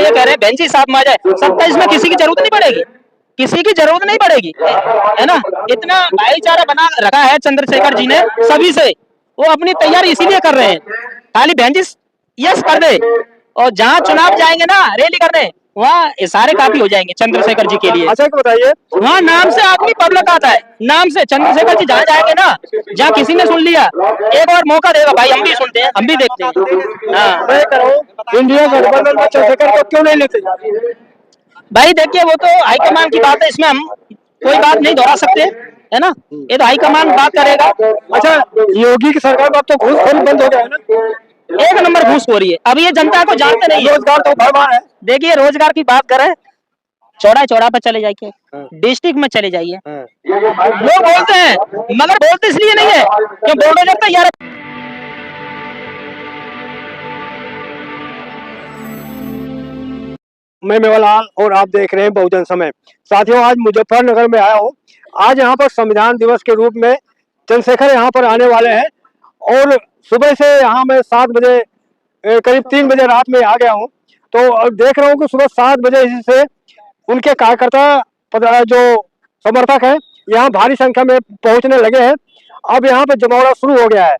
हम ये कह रहे हैं बेंची साहब में आ जाए, 27 में किसी की जरूरत नहीं पड़ेगी, किसी की जरूरत नहीं पड़ेगी, है ना। इतना भाईचारा बना रखा है चंद्रशेखर जी ने सभी से, वो अपनी तैयारी इसीलिए कर रहे हैं, खाली बेंची यस कर दे, और जहाँ चुनाव जाएंगे ना रैली करने, वहाँ इशारे काफी हो जाएंगे चंद्रशेखर जी के लिए। अच्छा बताइए, वहाँ नाम से आदमी पब्लिक आता है, नाम से चंद्रशेखर जी जहाँ जाएंगे ना, जहाँ किसी ने सुन लिया, एक और मौका देगा भाई, हम भी सुनते हैं, हम भी देखते हैं। हाँ मैं कह रहा हूँ इंडिया गठबंधन में चंद्रशेखर को क्यों नहीं लेते? भाई देखिए, वो तो हाईकमान की बात है, इसमें हम कोई बात नहीं दोहरा सकते, है ना, ये तो हाईकमान बात करेगा। अच्छा, योगी की सरकार में अब तो घूसखोरी बंद हो गया है ना? एक नंबर घूसखोरी है, अब ये जनता को जानते नहीं है। रोजगार तो भरमार है। देखिए रोजगार की बात करें, चौड़ा चौड़ा पर चले जाइए, डिस्ट्रिक्ट में चले जाइए, लोग बोलते हैं, मगर बोलते इसलिए नहीं है क्यों बुलडोजर तैयार है। मैं मेवालाल और आप देख रहे हैं बहुजन समय। साथियों, आज मुजफ्फरनगर में आया हूँ। आज यहाँ पर संविधान दिवस के रूप में चंद्रशेखर यहाँ पर आने वाले हैं, और सुबह से यहाँ मैं 7 बजे करीब 3 बजे रात में आ गया हूँ। तो देख रहा हूँ कि सुबह 7 बजे से उनके कार्यकर्ता जो समर्थक हैं यहाँ भारी संख्या में पहुँचने लगे हैं। अब यहाँ पे जमावड़ा शुरू हो गया है।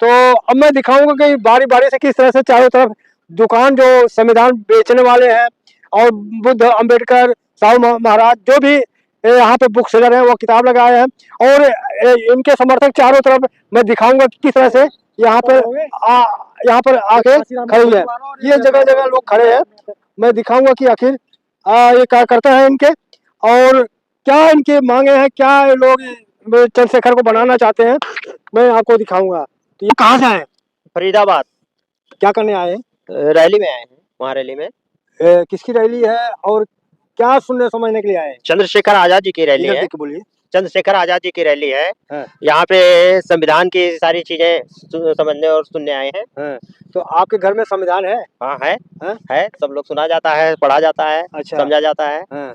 तो अब मैं दिखाऊंगा कि बारी बारी से किस तरह से चारों तरफ दुकान जो संविधान बेचने वाले हैं और बुद्ध, अंबेडकर, साहू महाराज जो भी यहाँ पे बुक सेलर हैं वो किताब लगाए हैं, और इनके समर्थक चारों तरफ मैं दिखाऊंगा कि किस तरह से यहाँ पर आके खड़े हैं। ये जगह जगह लोग खड़े हैं। मैं दिखाऊंगा कि आखिर ये कार्यकर्ता है इनके, और क्या इनकी मांगे हैं, क्या लोग चंद्रशेखर को बनाना चाहते हैं, मैं आपको दिखाऊंगा। तो ये कहाँ से आए? फरीदाबाद। क्या करने आए हैं? रैली में आए हैं। वहाँ रैली में किसकी रैली है और क्या सुनने समझने के लिए आए हैं? चंद्रशेखर आजाद जी की रैली है। बोलिए। चंद्रशेखर आजाद जी की रैली है। हाँ। यहाँ पे संविधान की सारी चीजें समझने और सुनने आए हैं। हाँ। तो आपके घर में संविधान है? हाँ है। हाँ? है, सब लोग सुना जाता है, पढ़ा जाता है। अच्छा। समझा जाता है। हाँ।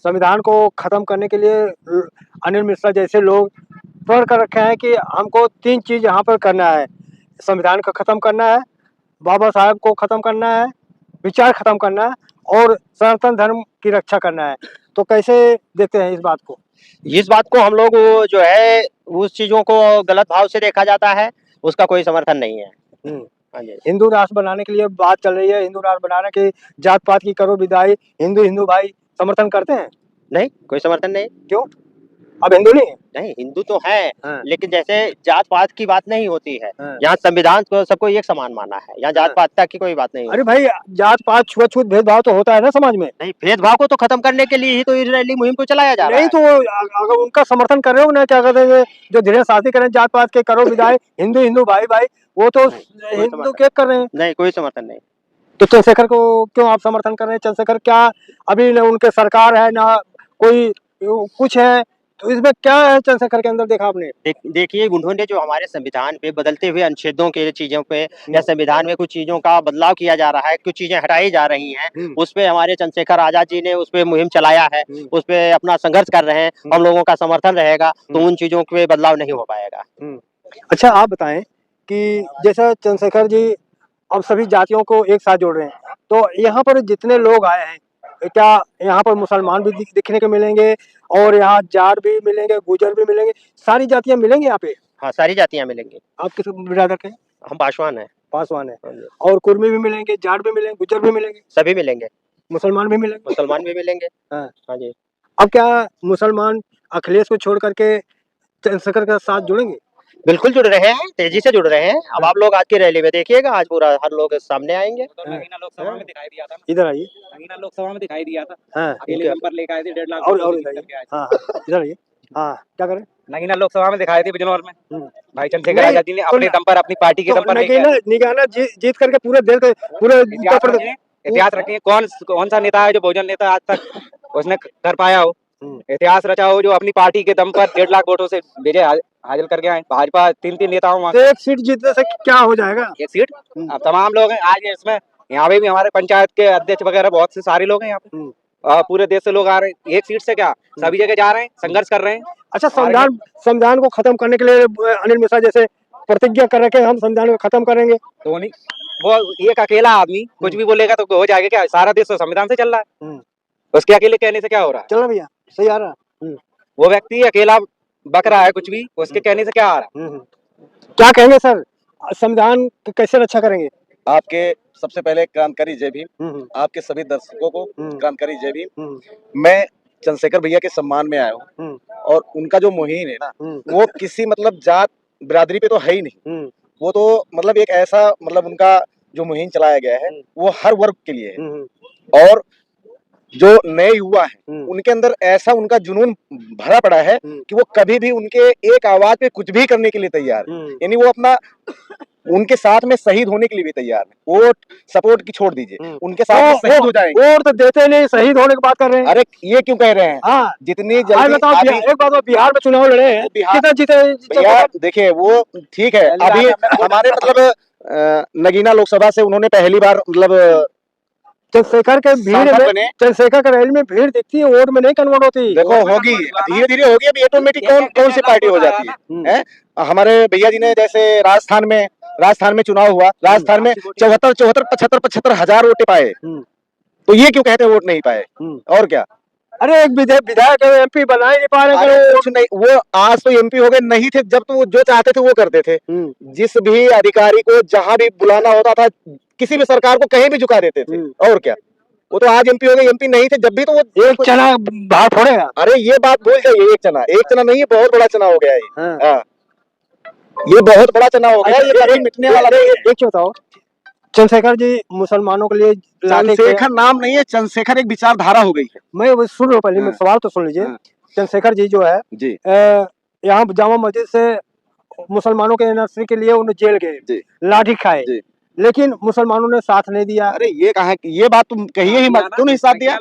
संविधान को खत्म करने के लिए अनिल मिश्रा जैसे लोग प्रण कर रखे हैं कि हमको 3 चीज यहाँ पर करना है। संविधान को खत्म करना है, बाबा साहब को खत्म करना है, विचार खत्म करना है, और सनातन धर्म की रक्षा करना है। तो कैसे देखते हैं इस बात को? इस बात को हम लोग जो है उस चीजों को गलत भाव से देखा जाता है, उसका कोई समर्थन नहीं है। हाँ जी। हिंदू राष्ट्र बनाने के लिए बात चल रही है, हिंदू राष्ट्र बनाने की जात पात की करो विदाई, हिंदू भाई समर्थन करते हैं? नहीं, कोई समर्थन नहीं। क्यों? अब हिंदू नहीं है? नहीं, हिंदू तो है। हाँ। लेकिन जैसे जात पात की बात नहीं होती है। हाँ। यहाँ संविधान को सबको एक समान माना है, यहाँ जात पात की कोई बात नहीं है। अरे भाई, जात पात छुआछूत भेदभाव तो होता है ना समाज में। नहीं, भेदभाव को तो खत्म करने के लिए ही तो इस रैली मुहिम को चलाया जा रहा है। नहीं तो अगर उनका समर्थन कर रहे हो ना, क्या कहते हैं, जो धीरे शादी करें जात पात के करो विदाई, हिंदू भाई वो तो हिंदू के कर रहे हैं। नहीं, कोई समर्थन नहीं। तो चंद्रशेखर को क्यों आप समर्थन कर रहे हैं? चंद्रशेखर क्या अभी न उनके सरकार है ना कोई कुछ है, तो इसमें क्या है चंद्रशेखर के अंदर देखा आपने? देखिए, उन्होंने जो हमारे संविधान पे बदलते हुए अनुच्छेदों के चीजों पे या संविधान में कुछ चीजों का बदलाव किया जा रहा है, कुछ चीजें हटाई जा रही हैं, उस पे हमारे चंद्रशेखर आजाद जी ने उस पे मुहिम चलाया है, उस पे अपना संघर्ष कर रहे हैं। हम लोगों का समर्थन रहेगा तो उन चीजों पे बदलाव नहीं हो पाएगा। अच्छा, आप बताएं कि जैसा चंद्रशेखर जी अब सभी जातियों को एक साथ जोड़ रहे हैं, तो यहाँ पर जितने लोग आए हैं, क्या यहाँ पर मुसलमान भी दिखने को मिलेंगे, और यहाँ जाट भी मिलेंगे, गुजर भी मिलेंगे, सारी जातियाँ मिलेंगी यहाँ पे? हाँ, सारी जातियाँ मिलेंगी। आप किस बिरादर के हैं? हम पासवान हैं। पासवान है। और कुर्मी भी मिलेंगे, जाट भी मिलेंगे, गुजर भी मिलेंगे? सभी मिलेंगे। मुसलमान भी मिलेंगे? मुसलमान भी मिलेंगे। हाँ। हाँ जी। अब क्या मुसलमान अखिलेश को छोड़ करके चंद्रशेखर के साथ जुड़ेंगे? बिल्कुल जुड़ रहे हैं, तेजी से जुड़ रहे हैं। अब आप लोग आज की रैली में देखिएगा, आज पूरा हर लोग सामने आएंगे। नगीना लोकसभा में दिखाई दिया था। इधर आइए। नगीना लोकसभा में दिखाई दिया था। हाँ। अकेले नंबर लेकर आए थे 1.5 लाख। और हाँ, इधर आइए। हाँ, क्या करें? नगीना लोकसभा में दिखाई थी बिजनौर में। भाई चंद्रशेखर आजाद जी ने अपने दम पर, अपनी पार्टी के दम पर नगीना जीत करके पूरे देश के पूरे इतिहास रखें। कौन सा नेता है जो बहुजन नेता आज तक उसने कर पाया हो, इतिहास रचा हो, जो अपनी पार्टी के दम पर 1.5 लाख वोटों से विजय हासिल करके आए। भाजपा 3 नेता हूँ। एक सीट जीतने से क्या हो जाएगा? एक सीट। अब तमाम लोग हैं आज इसमें, यहाँ पे भी हमारे पंचायत के अध्यक्ष वगैरह बहुत से सारे लोग हैं यहाँ पे। पूरे देश से लोग आ रहे हैं। एक सीट से क्या, सभी जगह जा रहे हैं, संघर्ष कर रहे हैं। अच्छा, संविधान को खत्म करने के लिए अनिल मिश्रा जैसे प्रतिज्ञा कर रखे हम संविधान को खत्म करेंगे। तो नहीं, वो एक अकेला आदमी कुछ भी बोलेगा तो हो जाएगा क्या? सारा देश तो संविधान से चल रहा है, उसके अकेले कहने से क्या हो रहा है? चलो भैया सही आ रहा है। वो व्यक्ति अकेला बक रहा है कुछ भी, उसके कहने से क्या आ रहा है? क्या कहेंगे सर, संविधान की कैसे रक्षा करेंगे? आपके सबसे पहले क्रांतिकारी जय भीम, आपके सभी दर्शकों को क्रांतिकारी जय भीम। मैं चंद्रशेखर भैया के सम्मान में आया हूँ और उनका जो मुहिम है ना, वो किसी मतलब जात बिरादरी पे तो है ही नहीं। वो तो मतलब एक ऐसा मतलब उनका जो मुहिम चलाया गया है वो हर वर्ग के लिए है। और जो नए युवा हैं उनके अंदर ऐसा उनका जुनून भरा पड़ा है कि वो कभी भी उनके एक आवाज पे कुछ भी करने के लिए तैयार है। यानी वो अपना उनके साथ में शहीद होने के लिए भी तैयार है। वोट सपोर्ट की छोड़ दीजिए, उनके साथ में शहीद हो जाएंगे। वोट तो देते नहीं, शहीद होने की बात कर रहे हैं। अरे ये क्यों कह रहे हैं? हाँ, जितनी आज जल्दी बताओ एक बात, बिहार में चुनाव लड़े हैं, कितना जीते? भैया देखिए वो ठीक है, अभी हमारे मतलब नगीना लोकसभा से उन्होंने पहली बार मतलब चंद्रशेखर के भीड़ में, चंद्रशेखर के रैली में भीड़ दिखती है, वोट में नहीं कन्वर्ट होती। देखो होगी, धीरे धीरे होगी। अभी ऑटोमेटिक कौन सी पार्टी हो जाती है? हमारे भैया जी ने जैसे राजस्थान में चुनाव हुआ, राजस्थान में 75 हजार वोट पाए, तो ये क्यों कहते हैं वोट नहीं पाए? और क्या? अरे एक विधायक एमपी बना ही नहीं पा रहे। कुछ नहीं, वो आज तो एमपी हो गए, नहीं थे जब तो वो जो चाहते थे वो करते थे। जिस भी अधिकारी को जहां भी बुलाना होता था, किसी भी सरकार को कहीं भी झुका देते थे। और क्या? वो तो आज एमपी हो गए, एमपी नहीं थे जब भी तो वो एक चना बाहर फोड़ेगा। अरे ये बात भूल जाइए, एक चना नहीं है, बहुत बड़ा चना हो गया है। हाँ, ये बहुत बड़ा चना हो गया, ये कभी मिटने वाला नहीं है। एक क्यों बताओ, चंद्रशेखर जी मुसलमानों के लिए, चंद्रशेखर नाम नहीं है, चंद्रशेखर एक विचारधारा हो गई है। मैं वो सुन रहा हूँ, पहले मैं सवाल तो सुन लीजिए। चंद्रशेखर जी जो है जी, यहाँ जामा मस्जिद से मुसलमानों के एनआरसी के लिए उन्हें जेल गए, लाठी खाए, लेकिन मुसलमानों ने साथ नहीं दिया। अरे ये कहा, ये बात तुम कहिए ही मत, क्यों नहीं साथ दिया?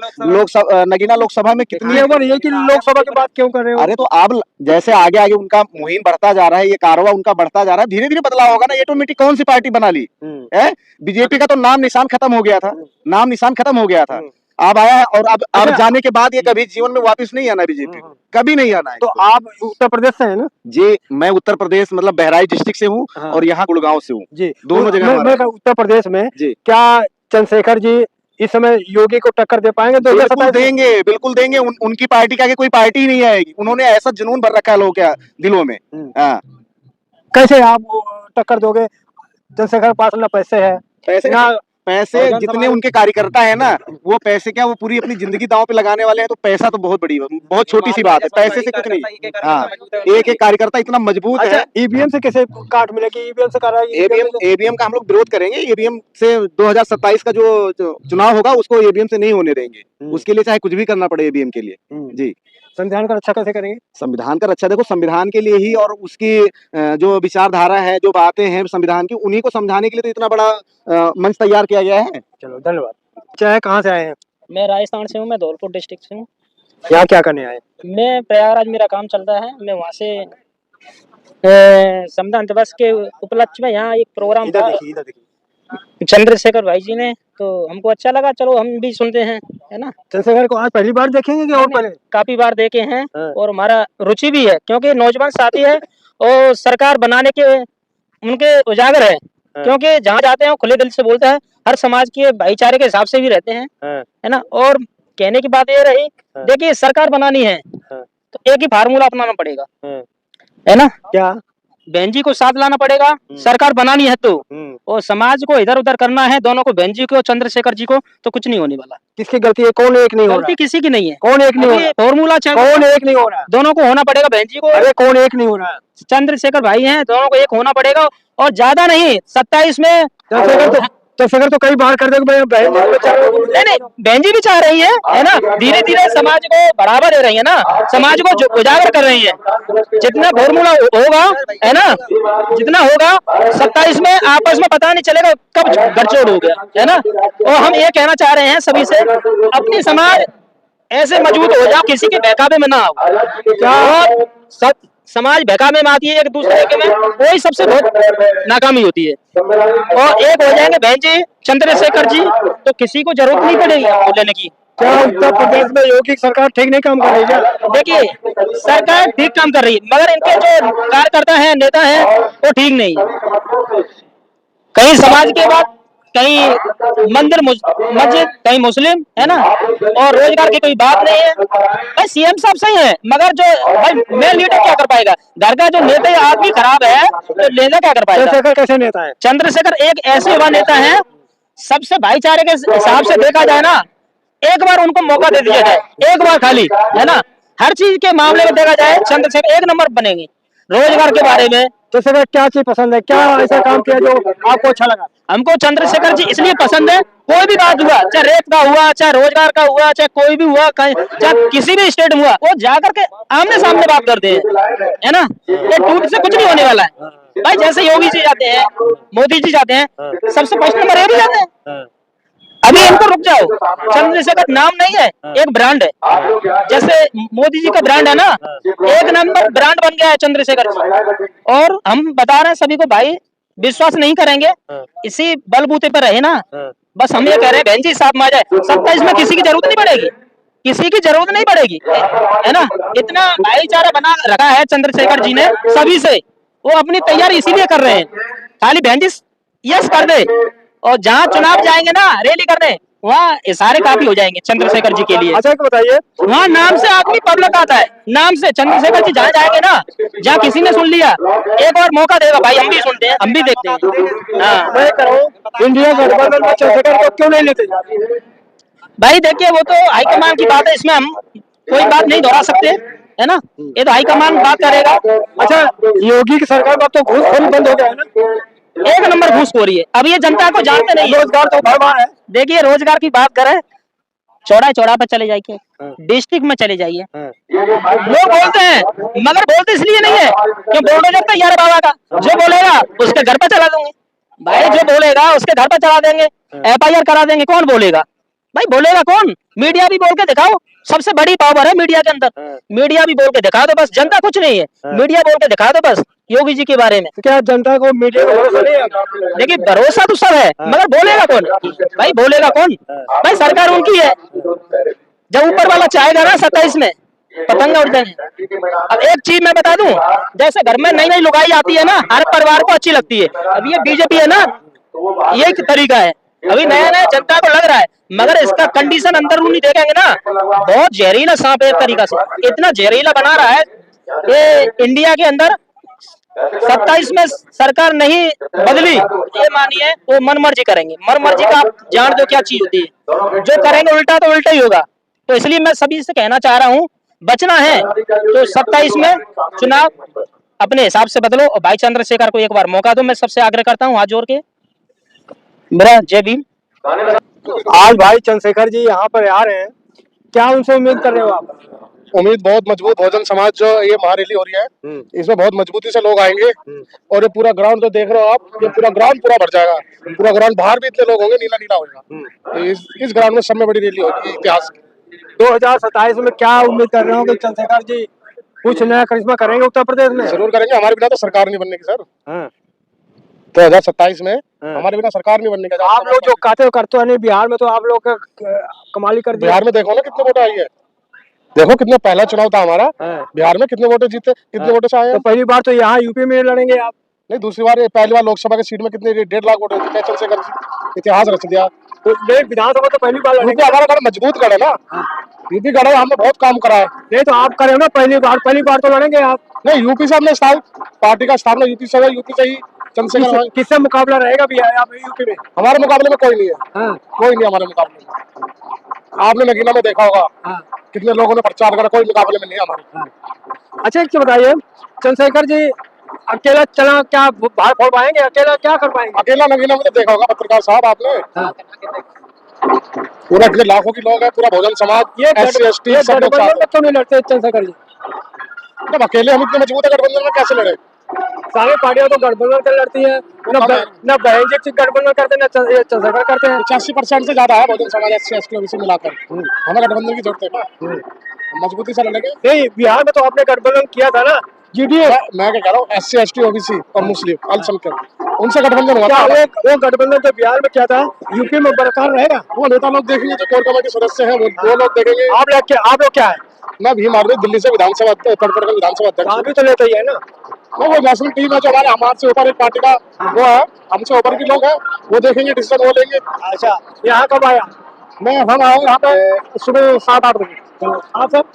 नगीना लोकसभा में कितनी ये कि लोकसभा की बात क्यों कर रहे हो? अरे तो अब जैसे आगे आगे उनका मुहिम बढ़ता जा रहा है, ये कारवा उनका बढ़ता जा रहा है, धीरे धीरे बदलाव होगा ना। ऑटोमेटिक कौन सी पार्टी बना ली है? बीजेपी का तो नाम निशान खत्म हो गया था, अब आया है। और अब जाने के बाद ये कभी जीवन में वापस नहीं आना, बीजेपी कभी नहीं आना है। तो आप उत्तर प्रदेश से है ना? जी, मैं उत्तर प्रदेश मतलब बहराइच डिस्ट्रिक्ट से हूँ और यहाँ गुड़गांव से हूँ जी, दोनों जगह। मैं उत्तर प्रदेश में जी, क्या चंद्रशेखर जी इस समय योगी को टक्कर दे पाएंगे? बिल्कुल देंगे। उनकी पार्टी के आगे कोई पार्टी नहीं आएगी। उन्होंने ऐसा जुनून भर रखा है लोगों के दिलों में। कैसे आप टक्कर दोगे? चंद्रशेखर के पास ना पैसे जितने उनके कार्यकर्ता है ना, वो पैसे क्या, वो पूरी अपनी जिंदगी दांव पे लगाने वाले हैं। तो पैसा तो बहुत छोटी सी बात है, पैसे से कुछ नहीं। हाँ, एक कार्यकर्ता इतना मजबूत है। ईवीएम से कैसे काट मिलेगी? ईवीएम से ईवीएम का हम लोग विरोध करेंगे। ईवीएम से 2027 का जो चुनाव होगा उसको ईवीएम से नहीं होने देंगे। उसके लिए चाहे कुछ भी करना पड़े ईवीएम के लिए। जी, संविधान का रक्षा कैसे करेंगे? संविधान का रक्षा देखो, संविधान के लिए ही, और उसकी जो विचारधारा है, जो बातें हैं संविधान की, उन्हीं को समझाने के लिए तो इतना बड़ा मंच तैयार किया गया है। चलो धन्यवाद। चाहे कहाँ से आए हैं? मैं राजस्थान से हूँ, मैं धौलपुर डिस्ट्रिक्ट से हूँ। यहाँ क्या करने आए? मैं प्रयागराज, मेरा काम चल रहा है। मैं वहाँ से संविधान दिवस के उपलक्ष्य में यहाँ एक प्रोग्राम था चंद्रशेखर भाई जी ने, तो हमको अच्छा लगा, चलो हम भी सुनते हैं, है ना। चंद्रशेखर को आज पहली बार देखेंगे कि और पहले? काफी बार देखे हैं और हमारा रुचि भी है, क्योंकि नौजवान साथी है और सरकार बनाने के उनके उजागर है। क्योंकि जहाँ जाते हैं खुले दिल से बोलते हैं, हर समाज के भाईचारे के हिसाब से भी रहते हैं, है ना। और कहने की बात ये रही, देखिए सरकार बनानी है तो एक ही फार्मूला अपनाना पड़ेगा, है ना। क्या? बहन जी को साथ लाना पड़ेगा, सरकार बनानी है तो, और समाज को इधर उधर करना है, दोनों को, बहन जी को, चंद्रशेखर जी को, तो कुछ नहीं होने वाला। किसकी गलती है? कौन एक नहीं हो रहा? गलती किसी की नहीं है। कौन एक नहीं हो रहा? फॉर्मूला कौन एक नहीं हो रहा? दोनों को होना पड़ेगा, बहन जी को। अरे कौन एक नहीं हो रहा? चंद्रशेखर भाई हैं, दोनों को एक होना पड़ेगा, और ज्यादा नहीं, 27 में चंद्रशेखर तो कई बार कर देगा। नहीं, बहन जी भी चाह रही है ना। धीरे धीरे समाज को बढ़ावा दे रही है ना, समाज को उजागर कर रही है। जितना फॉर्मूला होगा, है ना, जितना होगा 27 में आपस में पता नहीं चलेगा कब गठजोड़ हो गया, है ना। और हम ये कहना चाह रहे हैं सभी से, अपनी समाज ऐसे मजबूत हो जाओ, किसी के बहकावे में ना आओ। समाज बहकावे में आती है एक दूसरे के में, वही सबसे बहुत नाकामी होती है। और एक हो जाएंगे बहन जी चंद्रशेखर जी, तो किसी को जरूरत नहीं पड़ेगी लेने की। क्या उत्तर प्रदेश में योगी सरकार ठीक नहीं काम कर रही है? देखिए सरकार ठीक काम कर रही है, मगर इनके जो कार्यकर्ता हैं, नेता हैं, वो ठीक नहीं है। कहीं समाज के बाद, कहीं मंदिर मस्जिद, कहीं मुस्लिम, है ना, और रोजगार की कोई बात नहीं है। भाई सीएम साहब सही है, मगर जो भाई मेन लीडर क्या कर पाएगा? घर का जो नेता आदमी खराब है, तो लेना क्या कर पाएगा? चंद्रशेखर कैसे नेता है? चंद्रशेखर एक ऐसे युवा नेता है, सबसे भाईचारे के हिसाब से देखा जाए ना, एक बार उनको मौका दे दिया जाए, एक बार खाली, है ना, हर चीज के मामले में देखा जाए चंद्रशेखर एक नंबर बनेंगे। रोजगार के बारे में चंद्रशेखर क्या चीज पसंद है, क्या ऐसा काम किया जो आपको अच्छा लगा? हमको चंद्रशेखर जी इसलिए पसंद है, कोई भी बात हुआ, चाहे रेप का हुआ, चाहे रोजगार का हुआ, चाहे कोई भी हुआ, चाहे किसी भी स्टेट में हुआ, वो जाकर के आमने सामने बात करते हैं, है ना। ये टूट से कुछ नहीं होने वाला है भाई। जैसे योगी जी जाते हैं, मोदी जी जाते हैं, सबसे फर्स्ट नंबर ये भी जाते हैं। अभी इनको रुक जाओ, चंद्रशेखर नाम नहीं है, एक ब्रांड है। जैसे मोदी जी का ब्रांड है ना, एक नंबर ब्रांड बन गया है चंद्रशेखर जी। और हम बता रहे हैं सभी को भाई, विश्वास नहीं करेंगे, इसी बलबूते पर रहे ना। बस हम ये कह रहे हैं बहन जी साथ में आ जाए, 27 में किसी की जरूरत नहीं पड़ेगी, किसी की जरूरत नहीं पड़ेगी, है ना। इतना भाईचारा बना रखा है चंद्रशेखर जी ने सभी से, वो अपनी तैयारी इसीलिए कर रहे हैं, खाली बहन जी यस कर दे, और जहाँ चुनाव जाएंगे ना रैली करने, वहाँ इशारे काफी हो जाएंगे चंद्रशेखर जी के लिए। अच्छा एक बताइए, वहाँ नाम से आदमी पब्लिक आता है, नाम से चंद्रशेखर जी जहाँ जाएंगे ना, जहाँ किसी ने सुन लिया, एक और मौका देगा भाई, हम भी सुनते हैं, हम भी देखते हैं। हाँ मैं कह रहा हूँ इंडिया गठबंधन में चंद्रशेखर को क्यों नहीं लेते? भाई देखिए, वो तो हाईकमान की बात है, इसमें हम कोई बात नहीं दोहरा सकते, है ना, ये तो हाईकमान बात करेगा। अच्छा योगी की सरकार में अब तो घूसखोरी बंद हो गया है ना? एक नंबर घूसखोरी है, अब ये जनता को जानते नहीं है। रोजगार तो भरवा है। देखिए रोजगार की बात करें, चौड़ा पे चले जाइए, डिस्ट्रिक्ट में चले जाइए, लोग बोलते हैं, मगर बोलते इसलिए नहीं है कि बुलडोजर तैयार है बाबा का, जो बोलेगा उसके घर पे चला देंगे भाई, जो बोलेगा उसके घर पे चला देंगे, FIR करा देंगे। कौन बोलेगा भाई? बोलेगा कौन? मीडिया भी बोल के दिखाओ, सबसे बड़ी पावर है मीडिया के अंदर, मीडिया भी बोल के दिखा दो बस, जनता कुछ नहीं है, मीडिया बोल के दिखा दो बस योगी जी के बारे में। क्या जनता को मीडिया को भरोसा नहीं है? देखिए भरोसा तो सब है, मगर बोलेगा कौन भाई? बोलेगा कौन भाई? सरकार उनकी है, जब ऊपर वाला चाहेगा ना 27 में पतंग उड़ जाएंगे। अब एक चीज मैं बता दूं, जैसे घर में नई नई लुगाई आती है ना, हर परिवार को अच्छी लगती है। अब ये बीजेपी है ना, ये तरीका है, अभी नया नया जनता को लग रहा है, मगर इसका कंडीशन अंदरूनी देखेंगे ना, बहुत जहरीला सांप है। एक तरीका से इतना जहरीला बना रहा है ये इंडिया के अंदर। 27 में सरकार नहीं बदली, ये मानिए वो मन मर्जी करेंगे। मन मर्जी का आप जान दो क्या चीज होती है, जो करेंगे उल्टा तो उल्टा ही होगा। तो इसलिए मैं सभी से कहना चाह रहा हूँ, बचना है तो 27 में चुनाव अपने हिसाब से बदलो, और भाई चंद्रशेखर को एक बार मौका दो। मैं सबसे आग्रह करता हूँ हाथ जोड़ के, मेरा जय भीम। आज भाई चंद्रशेखर जी यहाँ पर आ रहे हैं, क्या उनसे उम्मीद कर रहे हो आप? उम्मीद बहुत मजबूत, बहुजन समाज जो ये महारैली हो रही है इसमें बहुत मजबूती से लोग आएंगे, और ये पूरा ग्राउंड जो देख रहे हो आप, ये पूरा ग्राउंड पूरा भर जाएगा, पूरा ग्राउंड बाहर भी इतने लोग होंगे, नीला नीला होगा। तो इस ग्राउंड में सब में बड़ी रैली होगी इतिहास की। 2027 में क्या उम्मीद कर रहे हो कि चंद्रशेखर जी कुछ नया करिश्मा करेंगे उत्तर प्रदेश में? जरूर करेंगे, हमारे बिना तो सरकार नहीं बनने की सर। 2027 में हमारे बिना सरकार नहीं बनने का। आप लोग जो कहते हो करते हो नहीं, बिहार में तो आप लोग कमाली कर दिया। बिहार में देखो ना कितने वोट आई है, देखो कितने, पहला चुनाव था हमारा, बिहार में कितने वोट जीते, कितने वोट से आए। तो पहली बार तो यहाँ यूपी में लड़ेंगे आप? नहीं, दूसरी बार, पहली बार लोकसभा की सीट में कितने 1.5 लाख वोट जीते चंद्रशेखर जी, इतिहास रच दिया। तो विधानसभा तो पहली बार लड़ेंगे। हमारा गढ़ मजबूत गढ़ है ना, यूपी गढ़ है, हमने बहुत काम करा है। नहीं तो आप करें ना पहली बार तो लड़ेंगे आप। नहीं, यूपी से हमने पार्टी का स्थापना यूपी से है, यूपी से ही चंद्रशेखर। किससे मुकाबला रहेगा भी यूपी में? हमारे मुकाबले में कोई नहीं है, कोई नहीं हमारे मुकाबले में। आपने नगीना में देखा होगा कितने लोगों ने प्रचार करा, कोई मुकाबले में नहीं है हमारे। अच्छा एक बताइए, चंद्रशेखर जी अकेला चला क्या बाहर फोड़ पाएंगे? अकेला क्या कर पाएंगे? अकेला नगीना में तो देखा होगा पत्रकार साहब आपने, पूरा कितने लाखों की लोग है, पूरा बहुजन समाज, ये SC ST सब लोग साथ हैं। क्यों नहीं लड़ते चंद्रशेखर जी? जब अकेले हम इतने मजबूत है गठबंधन में, कैसे लड़े? सारी पार्टियां तो गठबंधन कर लड़ती है, न बहन जी गठबंधन करते हैं, न चंद्रशेखर करते हैं। 85% से ज्यादा है बहुजन समाज SC ST से मिलाकर, हमें गठबंधन की जरूरत है ना। मजबूती से लड़ेंगे। नहीं, बिहार में तो आपने गठबंधन किया था ना, जीडीए। मैं क्या कह रहा हूँ, SC ST OBC और मुस्लिम अल्पसंख्यक, उनसे गठबंधन हुआ क्या था। वो गठबंधन जो बिहार में किया था यूपी में बरकरार रहेगा? वो नेता लोग देखेंगे, जो कोर कमेटी सदस्य हैं वो लोग देखेंगे। आप लोग क्या है? मैं भीम आर्मी दिल्ली से विधानसभा उत्तर प्रदेश विधानसभा अध्यक्ष आप भी तो लेते ही है ना? हूँ। वो नेशनल टीम है जो हमारे से ऊपर एक पार्टी का वो है, हमसे ऊपर के लोग हैं, वो देखेंगे, डिसीजन वो लेंगे। अच्छा, यहाँ कब आया? हम आए यहाँ पे सुबह 7-8 बजे। आप सब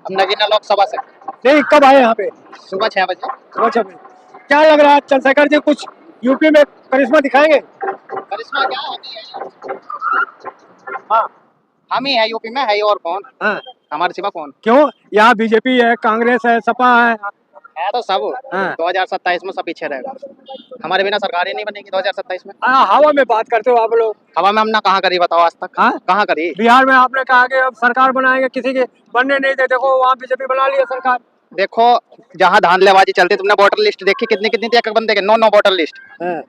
हम नगीना लोकसभा से नहीं, कब आए यहाँ पे? सुबह 6 बजे। अच्छा, क्या लग रहा है चंद्रशेखर जी कुछ यूपी में करिश्मा दिखाएंगे? करिश्मा क्या है? हाँ हम ही है यूपी में, है ही और कौन? हाँ, हमारे सिवा कौन क्यों? यहाँ बीजेपी है, कांग्रेस है, सपा है। है? तो सब हाँ। 2027 में सब पीछे रहेगा। हमारे बिना सरकार ही नहीं बनेगी 2027 में। हवा में बात करते हो आप लोग। हवा में हमने कहाँ करी बताओ आज तक? हाँ? कहाँ करी? बिहार में आपने कहा कि अब सरकार बनाएंगे, किसी के बनने नहीं दे। देखो वहाँ बीजेपी बना लिया सरकार। देखो, जहाँ धांधलेबाजी चलती, तुमने वोटर लिस्ट देखी कितनी कितनी थी एक बंदे के? 9 वोटर लिस्ट। हाँ।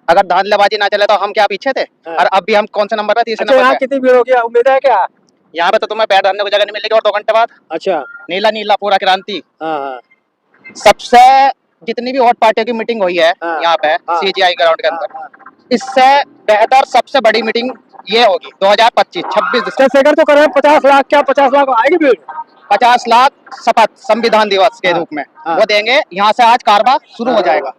अगर धांधलेबाजी ना चले तो हम क्या पीछे थे? हाँ। और अब भी हम कौन से नंबर पे? तीसरे अच्छा, नंबर यहाँ पे। कितनी भीड़ होगी, उम्मीद है क्या? यहाँ पे तो तुम्हें पैर डालने को जगह नहीं मिलेगी और 2 घंटे बाद अच्छा। नीला नीला पूरा क्रांति। हाँ हाँ सबसे जितनी भी हॉट पार्टियों की मीटिंग हुई है हाँ। यहाँ पे हाँ। CGI ग्राउंड के अंदर, हाँ। इससे बेहतर सबसे बड़ी मीटिंग ये होगी 2025 26 दिसंबर। चंद्रशेखर तो कर रहे हैं 50 लाख, क्या 50 लाख आएगी भीड़? 50 लाख शपथ संविधान दिवस के हाँ। रूप में हाँ। वो देंगे। यहाँ से आज कारवा शुरू हो जाएगा।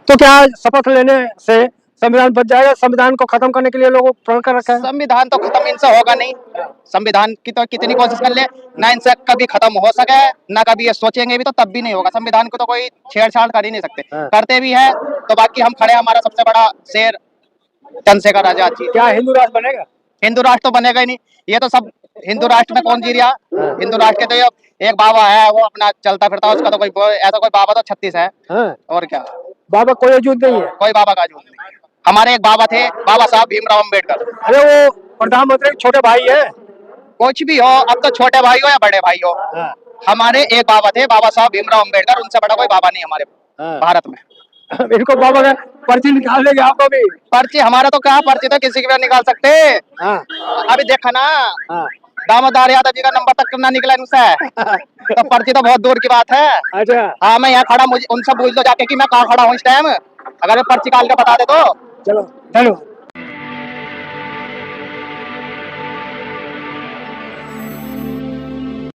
तो क्या शपथ लेने से संविधान बच जाएगा? संविधान को खत्म करने के लिए लोगों को प्रण कर रखा है। संविधान तो खत्म इनसे होगा नहीं। संविधान की तो कितनी कोशिश कर ले, ना इनसे कभी खत्म हो सके, ना कभी ये सोचेंगे भी तो तब भी नहीं होगा। संविधान को तो कोई छेड़छाड़ कर ही नहीं सकते। हाँ। करते भी है तो बाकी हम खड़े हैं। हमारा सबसे बड़ा शेर चंद्रशेखर आजाद जी। क्या हिंदू राष्ट्र बनेगा? हिंदू राष्ट्र तो बनेगा ही नहीं। ये तो सब हिंदू राष्ट्र में कौन जी रहा? हाँ। हिंदू राष्ट्र के तो ये एक बाबा है, वो अपना चलता फिरता, उसका तो कोई ऐसा कोई बाबा तो 36 है। हाँ। और क्या, बाबा कोई वजूद नहीं है। कोई बाबा का वजूद नहीं। हमारे एक बाबा थे, बाबा साहब भीमराव अम्बेडकर। अरे वो प्रधानमंत्री के छोटे भाई है। कुछ भी हो, अब तो छोटे भाई हो या बड़े भाई हो, हाँ। हमारे एक बाबा थे, बाबा साहब भीमराव अम्बेडकर। उनसे बड़ा कोई बाबा नहीं हमारे हाँ। भारत में। इनको बाबा का पर्ची निकाल देंगे आपको भी। पर्ची हमारा तो क्या पर्ची, तो किसी की भी निकाल सकते। हाँ। अभी देखा ना, हाँ। दामोदर यादव जी का नंबर तक ना निकला इनसे, तो पर्ची तो बहुत दूर की बात है। अच्छा। हाँ, मैं यहाँ खड़ा, मुझे उनसे पूछ लो जाके कि मैं कहाँ खड़ा हूँ इस टाइम। अगर पर्ची निकाल के बता दे तो चलो, धन्यवाद।